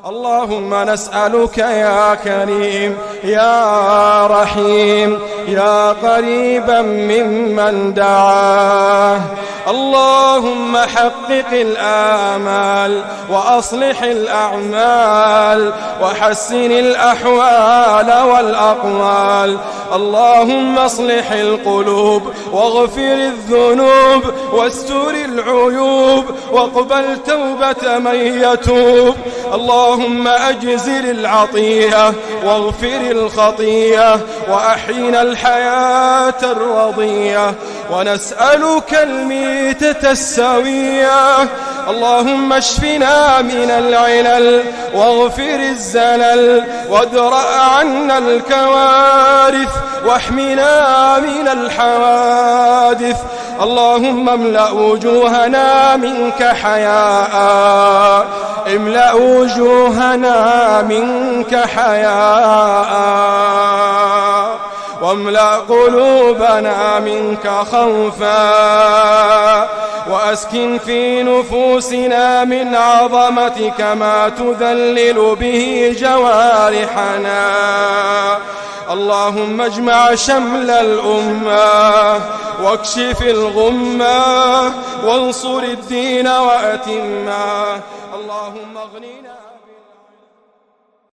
اللهم نسألك يا كريم يا رحيم يا قريبا ممن دعاه، اللهم حقق الآمال وأصلح الأعمال وحسن الأحوال والأقوال، اللهم اصلح القلوب واغفر الذنوب واستر العيوب واقبل توبة من يتوب، اللهم أجزل العطية واغفر الخطية وأحينا الحياة الرضية، ونسألك الميتة السوية، اللهم اشفنا من العلل واغفر الزلل وادرأ عنا الكوارث واحمنا من الحوادث، اللهم املأ وجوهنا منك حياء، املأ وجوهنا منك حياء، واملأ قلوبنا منك خوفا، وأسكن في نفوسنا من عظمتك ما تذلل به جوارحنا، اللهم اجمع شمل الأمة واكشف الغمة وانصر الدين وأتمه، اللهم اغننا